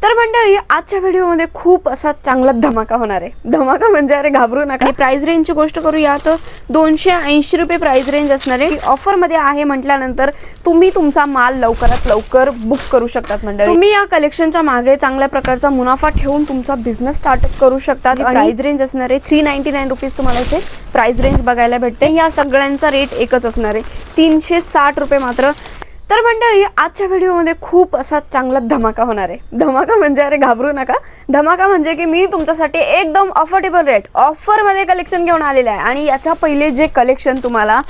तर मंडळी आजच्या व्हिडिओमध्ये खूप असा चांगला धमाका होणार आहे। धमाका म्हणजे अरे घाबरू नका। आणि प्राइस रेंजची गोष्ट करूया तर 280 रुपये प्राइस रेंज असणार आहे। ऑफर मध्ये आहे म्हटल्यानंतर तुम्ही तुमचा माल लवकरात लवकर बुक करू शकतात। मंडळी तुम्ही या कलेक्शनच्या मागे चांगल्या प्रकारचा मुनाफा ठेवून तुमचा बिझनेस स्टार्टअप करू शकतात। प्राइस रेंज असणार आहे 399 रुपीज तुम्हाला इथे प्राइस रेंज बघायला भेटते। या सगळ्यांचा रेट एकच असणार आहे 360 रुपये मात्र। तर मंडळी आजच्या व्हिडिओमध्ये खूप असा चांगला धमाका होणार आहे। धमाका म्हणजे अरे घाबरू नका। धमाका म्हणजे की मी तुमच्यासाठी एकदम अफोर्डेबल रेट ऑफर मध्ये कलेक्शन घेऊन आलेले आहे। आणि याच्या पहिले जे कलेक्शन तुम्हाला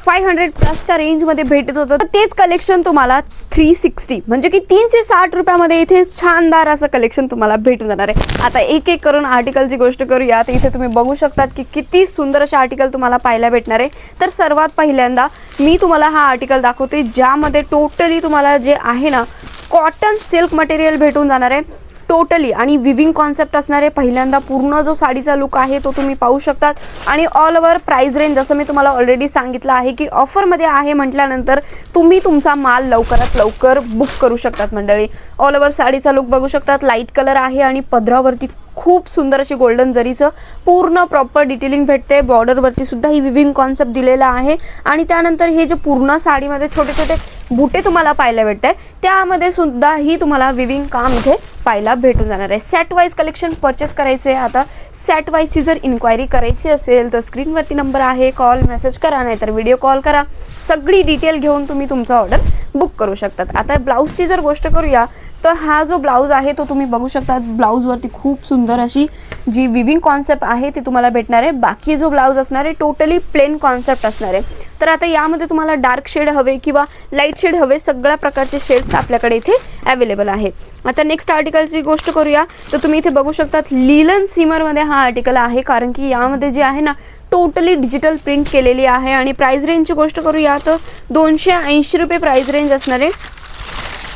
500 प्लसच्या रेंजमध्ये भेटत होतं तेच कलेक्शन तुम्हाला 360 म्हणजे की 360 रुपयामध्ये इथे शानदार असं कलेक्शन तुम्हाला भेटून जाणार आहे। आता एक एक करून आर्टिकलची गोष्ट करूया तर इथे तुम्ही बघू शकतात की किती सुंदर असे आर्टिकल तुम्हाला पाहायला भेटणार आहे। तर सर्वात पहिल्यांदा मी तुम्हाला हा आर्टिकल दाखवते ज्यामध्ये टोटली तुम्हाला जे आहे ना कॉटन सिल्क मटेरियल भेटून जाणार आहे टोटली आणि विविंग कॉन्सेप्ट असणार आहे। पहिल्यांदा पूर्ण जो साडीचा लुक आहे तो तुम्ही पाहू शकतात आणि ऑल ओव्हर प्राइस रेंज जसं मी तुम्हाला ऑलरेडी सांगितलं आहे की ऑफर मध्ये आहे म्हटल्यानंतर तुम्ही तुमचा माल लवकरात लवकर बुक करू शकतात। मंडळी ऑल ओव्हर साडीचा लुक बघू शकतात लाईट कलर आहे आणि पदरावरती खूप सुंदर अशी गोल्डन जरीचं पूर्ण प्रॉपर डिटेलिंग भेटते। बॉर्डर वरती सुद्धा ही विविंग कॉन्सेप्ट दिलेला आहे आणि त्यानंतर हे जे पूर्ण साडीमध्ये छोटे छोटे बुटे तुम्हाला पाहायला भेटते त्यामध्ये सुद्धा ही तुम्हाला विविंग काम इथे पाहायला भेटून जाणार आहे। सेट वाईज कलेक्शन परचेस करायचे आता सेट वाईजची जर इन्क्वायरी करायची असेल तर स्क्रीनवरती नंबर आहे कॉल मेसेज करा नाहीतर व्हिडिओ कॉल करा। सगळी डिटेल घेऊन तुम्ही तुमचा ऑर्डर बुक करू शकतात। आता ब्लाऊजची जर गोष्ट करूया तर हा जो ब्लाऊज आहे तो तुम्ही बघू शकता ब्लाऊजवरती खूप सुंदर अशी जी विविंग कॉन्सेप्ट आहे ती तुम्हाला भेटणार आहे। बाकी जो ब्लाऊज असणार आहे टोटली प्लेन कॉन्सेप्ट असणार आहे। तर आता यामध्ये तुम्हाला डार्क शेड हवे किंवा लाईट शेड हवे सगळ्या प्रकारचे शेड्स आपल्याकडे इथे अवेलेबल आहे। आता नेक्स्ट आर्टिकलची गोष्ट करूया तर तुम्ही इथे बघू शकतात लिलन सिमरमध्ये हा आर्टिकल आहे कारण की यामध्ये जे आहे ना टोटली डिजिटल प्रिंट केलेली आहे। आणि प्राइस रेंजची गोष्ट करूया तर 280 रुपये प्राइस रेंज असणार आहे।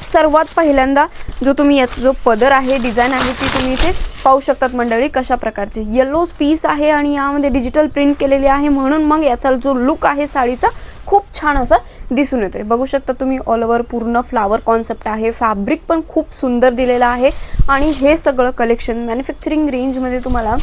सर्वात पहिल्यांदा जो तुम्ही याचा जो पदर आहे डिझाईन आहे ती तुम्ही इथे पाहू शकतात मंडळी कशा प्रकारचे येलो पीस आहे आणि यामध्ये डिजिटल प्रिंट केलेली आहे म्हणून मग याचा जो लुक आहे साडीचा खूप छान असा दिसून येतोय। बघू शकता तुम्ही ऑल ओव्हर पूर्ण फ्लावर कॉन्सेप्ट आहे फॅब्रिक पण खूप सुंदर दिलेला आहे आणि हे सगळं कलेक्शन मॅन्युफॅक्चरिंग रेंजमध्ये तुम्हाला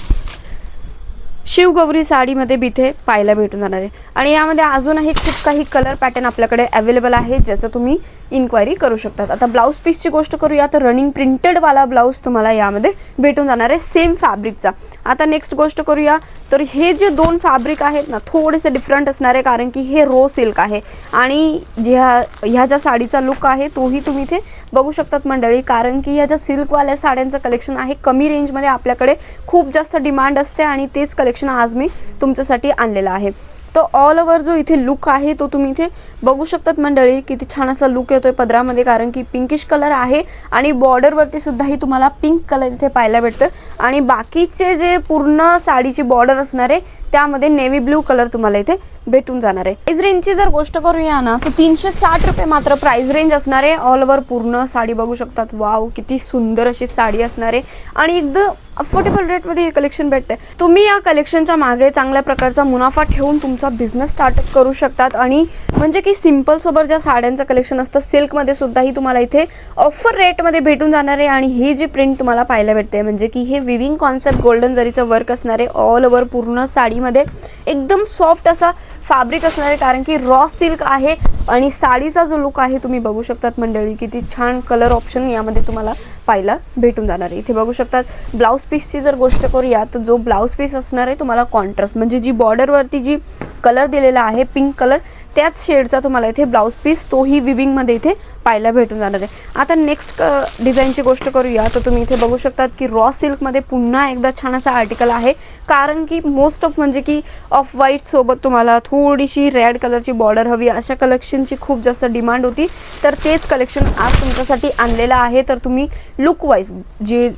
शिवगौरी साडीमध्ये इथे पाहायला भेटून जाणार आहे। आणि यामध्ये अजूनही खूप काही कलर पॅटर्न आपल्याकडे अवेलेबल आहे ज्याचं तुम्ही इन्क्वायरी करू शकतात। आता ब्लाऊज पीसची गोष्ट करूया तर रनिंग प्रिंटेड वाला ब्लाऊज तुम्हाला यामध्ये भेटून जाणार आहे सेम फॅब्रिकचा। आता नेक्स्ट गोष्ट करूया तर हे जे दोन फॅब्रिक आहेत ना थोडेसे डिफरंट असणार आहे कारण की हे रो सिल्क आहे आणि ह्या ज्या साडीचा लुक आहे तोही तुम्ही इथे बघू शकतात मंडळी कारण की ह्या ज्या सिल्कवाल्या साड्यांचं कलेक्शन आहे कमी रेंजमध्ये आपल्याकडे खूप जास्त डिमांड असते आणि तेच कलेक्शन आज मी तुमच्यासाठी आणलेलं आहे। तो ऑल ओव्हर जो इथे लुक आहे तो तुम्ही इथे बघू शकतात मंडळी किती छान असा लुक येतोय पदरामध्ये कारण की पिंकिश कलर आहे आणि बॉर्डरवरती सुद्धा ही तुम्हाला पिंक कलर इथे पाहायला भेटतोय आणि बाकीचे जे पूर्ण साडीची बॉर्डर असणार आहे त्यामध्ये नेव्ही ब्लू कलर तुम्हाला इथे भेटून जाणार आहे। प्राइस रेंजची जर गोष्ट करूया ना तर 360 रुपये मात्र प्राइस रेंज असणार आहे। ऑल ओव्हर पूर्ण साडी बघू शकतात वाव किती सुंदर अशी साडी असणार आहे आणि एकदम अफोर्डेबल रेटमध्ये हे कलेक्शन भेटते। तुम्ही या कलेक्शनच्या मागे चांगल्या प्रकारचा मुनाफा ठेवून तुमचा बिझनेस स्टार्टअप करू शकतात आणि म्हणजे की सिंपल सोबत ज्या साड्यांचं कलेक्शन असतं सिल्कमध्ये सुद्धा ही तुम्हाला इथे ऑफर रेटमध्ये भेटून जाणार आहे। आणि ही जी प्रिंट तुम्हाला पाहायला भेटते म्हणजे की हे विविंग कॉन्सेप्ट गोल्डन जरीचं वर्क असणार आहे ऑल ओव्हर पूर्ण साडीमध्ये एकदम सॉफ्ट असा फॅब्रिक असणार आहे कारण की रॉ सिल्क आहे आणि साडीचा जो लुक आहे तुम्ही बघू शकतात मंडळी किती छान कलर ऑप्शन यामध्ये तुम्हाला पाहायला भेटून जाणार आहे। इथे बघू शकतात ब्लाऊज पीसची जर गोष्ट करूया तर जो ब्लाऊज पीस असणार आहे तुम्हाला कॉन्ट्रास्ट म्हणजे जी बॉर्डरवरती जी कलर दिलेला आहे पिंक कलर त्याच शेडचा तुम्हाला इथे ब्लाऊज पीस तोही विविंगमध्ये इथे पाहायला भेटून जाणार आहे। आता नेक्स्ट डिझाईनची गोष्ट करूया तर तुम्ही इथे बघू शकतात की रॉ सिल्कमध्ये पुन्हा एकदा छान असा आर्टिकल आहे कारण की मोस्ट ऑफ म्हणजे की ऑफ व्हाईट सोबत तुम्हाला थोडीशी रेड कलरची बॉर्डर हवी अशा कलेक्शनची खूप जास्त डिमांड होती तर तेच कलेक्शन आज तुमच्यासाठी आणलेलं आहे। तर तुम्ही लुक वाईज जे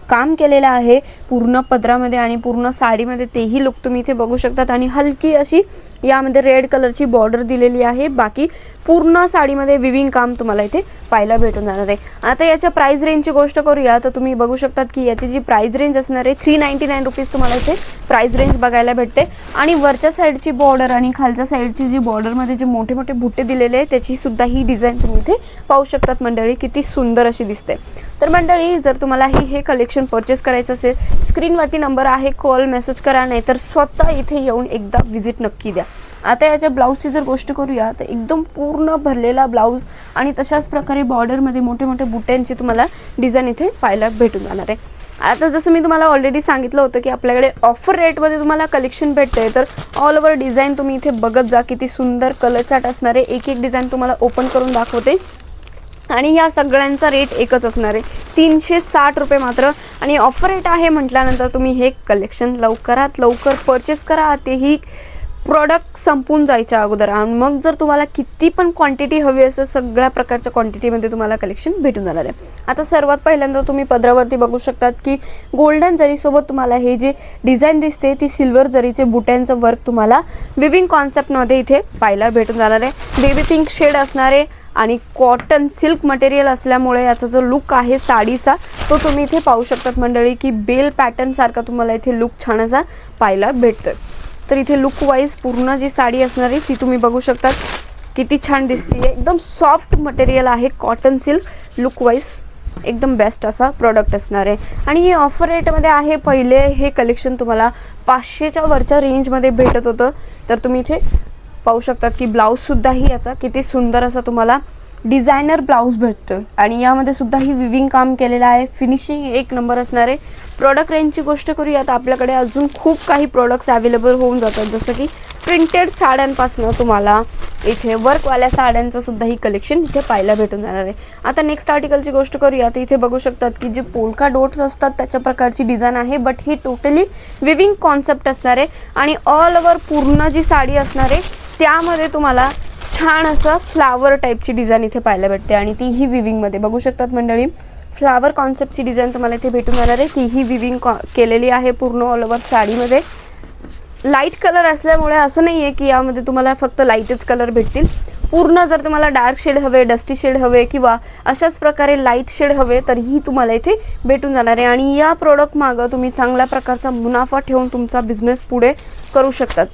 काम केलेलं आहे पूर्ण पदरामध्ये आणि पूर्ण साडीमध्ये तेही लुक तुम्ही इथे बघू शकतात आणि हलकी अशी यामध्ये रेड कलरची बॉर्डर दिलेली आहे। बाकी पूर्ण साडीमध्ये विविंग काम तुम्हाला इथे पाहायला भेटून जाणार आहे. आता याच्या प्राइस रेंजची गोष्ट करूया तर तुम्ही बघू शकतात की याची जी प्राइस रेंज असणार आहे 399 रुपीज तुम्हाला इथे प्राइस रेंज बघायला भेटते. आणि वरच्या साईडची बॉर्डर आणि खालच्या साईडची जी बॉर्डरमध्ये जे मोठे मोठे बुट्टे दिलेले आहे त्याची सुद्धा ही डिझाईन तुम्ही इथे पाहू शकतात मंडळी, किती सुंदर अशी दिसते. तर मंडळी जर तुम्हाला हे कलेक्शन परचेस करायचं असेल, स्क्रीनवरती नंबर आहे, कॉल मेसेज करा, नाही तर स्वतः इथे येऊन एकदा व्हिजिट नक्की द्या. आता याच्या ब्लाऊजची जर गोष्ट करूया तर एकदम पूर्ण भरलेला ब्लाऊज आणि तशाच प्रकारे बॉर्डरमध्ये मोठे मोठे बुट्ट्यांची तुम्हाला डिझाईन इथे पाहायला भेटून जाणार आहे. आता जसं मी तुम्हाला ऑलरेडी सांगितलं होतं की आपल्याकडे ऑफर रेटमध्ये तुम्हाला कलेक्शन भेटते, तर ऑल ओव्हर डिझाईन तुम्ही इथे बघत जा. किती सुंदर कलर चार्ट असणार आहे. एक एक डिझाईन तुम्हाला ओपन करून दाखवते आणि या सगळ्यांचा रेट एकच असणार आहे 360 रुपये मात्र. आणि ऑफर रेट आहे म्हटल्यानंतर तुम्ही हे कलेक्शन लवकरात लवकर परचेस करा, तेही प्रोडक्ट संपून जायच्या अगोदर. आणि मग जर तुम्हाला किती पण क्वांटिटी हवी असेल सगळ्या प्रकारच्या क्वांटिटीमध्ये तुम्हाला कलेक्शन भेटून जाणार आहे. आता सर्वात पहिल्यांदा तुम्ही पदरावरती बघू शकतात की गोल्डन जरीसोबत तुम्हाला हे जे डिझाईन दिसते ती सिल्वर जरीचे बुट्यांचं वर्क तुम्हाला विविंग कॉन्सेप्टमध्ये इथे पाहायला भेटून जाणार आहे. बेबी पिंक शेड असणार आहे आणि कॉटन सिल्क मटेरियल असल्यामुळे याचा जो लुक आहे साडीचा तो तुम्ही इथे पाहू शकतात मंडळी की बेल पॅटर्न सारखा तुम्हाला इथे लुक छान असा पाहायला भेटतोय. तर इथे लुक वाईज पूर्ण जी साडी असणार आहे ती तुम्ही बघू शकतात किती छान दिसते. एकदम सॉफ्ट मटेरियल आहे, कॉटन सिल्क, लुक वाईज एकदम बेस्ट असा प्रोडक्ट असणार आहे. आणि हे ऑफर रेटमध्ये आहे. पहिले हे कलेक्शन तुम्हाला 500च्या वरच्या रेंजमध्ये भेटत होतं. तर तुम्ही इथे पाहू शकतात की ब्लाऊजसुद्धाही याचा किती सुंदर असा तुम्हाला डिझायनर ब्लाऊज भेटतो आणि यामध्ये सुद्धा ही विविंग काम केलेलं आहे. फिनिशिंग एक नंबर असणार आहे. प्रोडक्ट रेंजची गोष्ट करूया तर आपल्याकडे अजून खूप काही प्रोडक्ट्स अवेलेबल होऊन जातात, जसं की प्रिंटेड साड्यांपासून तुम्हाला इथे वर्कवाल्या साड्यांचं सुद्धा ही कलेक्शन इथे पाहायला भेटून जाणार आहे. आता नेक्स्ट आर्टिकलची गोष्ट करूया तर इथे बघू शकतात की जे पोल्का डॉट्स असतात त्याच्या प्रकारची डिझाईन आहे, but he totally viewing concept असणार आहे. आणि ऑल ओव्हर पूर्ण जी साडी असणार आहे त्यामध्ये तुम्हाला छान असं फ्लावर टाईपची डिझाईन इथे पाहायला भेटते आणि तीही विविंगमध्ये बघू शकतात मंडळी. फ्लावर कॉन्सेप्टची डिझाईन तुम्हाला इथे भेटून जाणार आहे. तीही विविंग केलेली आहे पूर्ण ऑल ओव्हर साडीमध्ये. लाईट कलर असल्यामुळे असं नाही आहे की यामध्ये तुम्हाला फक्त लाईटच कलर भेटतील. पूर्ण जर तुम्हाला डार्क शेड हवे, डस्टी शेड हवे किंवा अशाच प्रकारे लाईट शेड हवे तर ही तुम्हाला इथे भेटून जाणार आहे. आणि या प्रोडक्ट मागं तुम्ही चांगल्या प्रकारचा मुनाफा ठेवून तुमचा बिझनेस पुढे करू शकतात.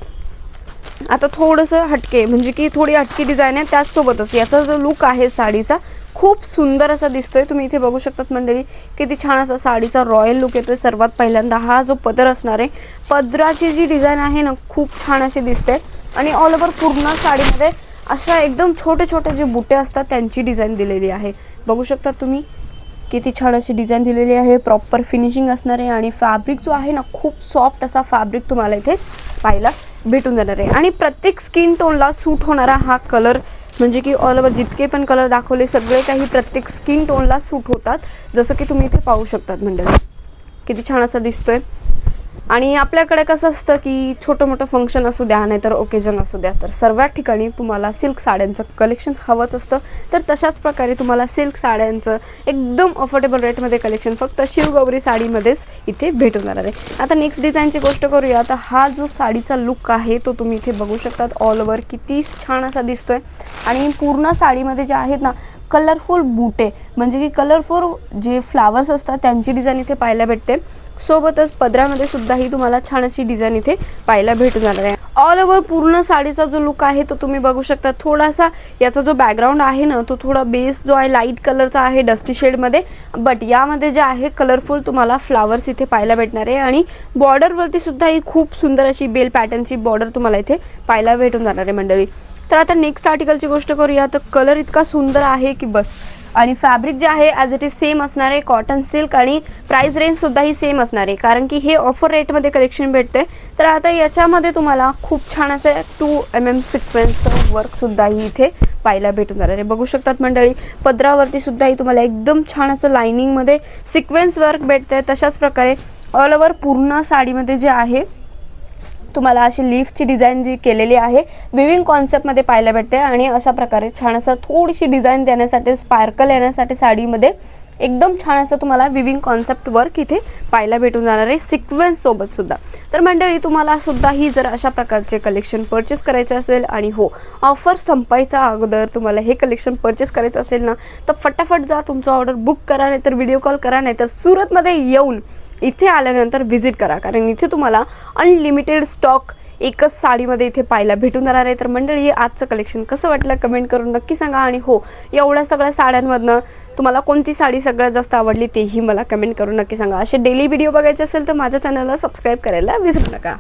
आता थोडंसं हटके म्हणजे की थोडी हटकी डिझाईन आहे, त्याचसोबतच याचा जो लुक आहे साडीचा खूप सुंदर असा दिसतोय. तुम्ही इथे बघू शकतात मंडळी किती छान असा साडीचा रॉयल लुक येतोय. सर्वात पहिल्यांदा हा जो पदर असणार आहे, पदराची जी डिझाईन आहे ना खूप छान अशी दिसते आणि ऑल ओव्हर पूर्ण साडीमध्ये अशा एकदम छोटे छोटे जे बुट्टे असतात त्यांची डिझाईन दिलेली आहे. बघू शकतात तुम्ही किती छान अशी डिझाईन दिलेली आहे. प्रॉपर फिनिशिंग असणार आहे आणि फॅब्रिक जो आहे ना खूप सॉफ्ट असा फॅब्रिक तुम्हाला इथे पाहायला भेटून जाणार आहे. आणि प्रत्येक स्किन टोनला सूट होणारा हा कलर म्हणजे की ऑल ओव्हर जितके पण कलर दाखवले सगळे काही प्रत्येक स्किन टोनला सूट होतात, जसं की तुम्ही इथे पाहू शकतात मंडळी किती छान असा दिसतोय. आणि आपल्याकडे कसं असतं की छोटं मोठं फंक्शन असू द्या नाहीतर ओकेजन असू द्या तर सर्व ठिकाणी तुम्हाला सिल्क साड्यांचं कलेक्शन हवंच असतं. तर तशाच प्रकारे तुम्हाला सिल्क साड्यांचं एकदम अफोर्डेबल रेटमध्ये कलेक्शन फक्त शिवगौरी साडीमध्येच इथे भेटून जाणार आहे. आता नेक्स्ट डिझाईनची गोष्ट करूया तर हा जो साडीचा लुक आहे तो तुम्ही इथे बघू शकतात. ऑल ओव्हर किती छान असा दिसतोय आणि पूर्ण साडीमध्ये जे आहेत ना कलरफुल बुटे म्हणजे की कलरफुल जे फ्लावर्स असतात त्यांची डिझाईन इथे पाहायला भेटते. सोबतच पदरामध्ये सुद्धा ही तुम्हाला छान अशी डिझाईन इथे पाहायला भेटून जाणार आहे. ऑल ओव्हर पूर्ण साडीचा जो लुक आहे तो तुम्ही बघू शकता. थोडासा याचा जो बॅकग्राऊंड आहे ना तो थोडा बेस जो आहे लाईट कलरचा आहे डस्टी शेडमध्ये, बट यामध्ये जे आहे कलरफुल तुम्हाला फ्लावर्स इथे पाहायला भेटणार आहे. आणि बॉर्डरवरती सुद्धा ही खूप सुंदर अशी बेल पॅटर्नची बॉर्डर तुम्हाला इथे पाहायला भेटून जाणार आहे मंडळी. तर आता नेक्स्ट आर्टिकलची गोष्ट करूया तर कलर इतका सुंदर आहे की बस. आणि फॅब्रिक जे आहे ॲज इट इज सेम असणार आहे, कॉटन सिल्क. आणि प्राइस रेंज सुद्धा ही सेम असणार आहे कारण की हे ऑफर रेटमध्ये कलेक्शन भेटते. तर आता याच्यामध्ये तुम्हाला खूप छान असं 2mm सिक्वेन्सचं वर्कसुद्धाही इथे पाहायला भेटून जाणार आहे. बघू शकतात मंडळी पदरावरती सुद्धाही तुम्हाला एकदम छान असं लाइनिंगमध्ये सिक्वेन्स वर्क भेटते. तशाच प्रकारे ऑल ओव्हर पूर्ण साडीमध्ये जे आहे तुम्हाला अशी लीफची डिझाईन जी केलेली आहे विविंग कॉन्सेप्टमध्ये पाहायला भेटते. आणि अशा प्रकारे छान असं थोडीशी डिझाईन देण्यासाठी स्पार्कल येण्यासाठी साडीमध्ये एकदम छान असं तुम्हाला विविंग कॉन्सेप्ट वर्क इथे पाहायला भेटून जाणार आहे, सिक्वेन्स सोबत सुद्धा. तर मंडळी तुम्हाला सुद्धा ही जर अशा प्रकारचे कलेक्शन परचेस करायचे असेल आणि हो ऑफर संपायच्या अगोदर तुम्हाला हे कलेक्शन परचेस करायचं असेल ना, तर फटाफट जा, तुमचं ऑर्डर बुक करा, नाही तर व्हिडिओ कॉल करा, नाही तर सुरतमध्ये येऊन इथे आल्यानंतर व्हिजिट करा, कारण इथे तुम्हाला अनलिमिटेड स्टॉक एकच साडीमध्ये इथे पाहायला भेटून जाणार आहे. तर मंडळी आजचं कलेक्शन कसं वाटलं कमेंट करून नक्की सांगा. आणि हो एवढ्या सगळ्या साड्यांमधनं तुम्हाला कोणती साडी सगळ्यात जास्त आवडली तेही मला कमेंट करून नक्की सांगा. असे डेली व्हिडिओ बघायचे असेल तर माझ्या चॅनलला सबस्क्राईब करायला विसरू नका.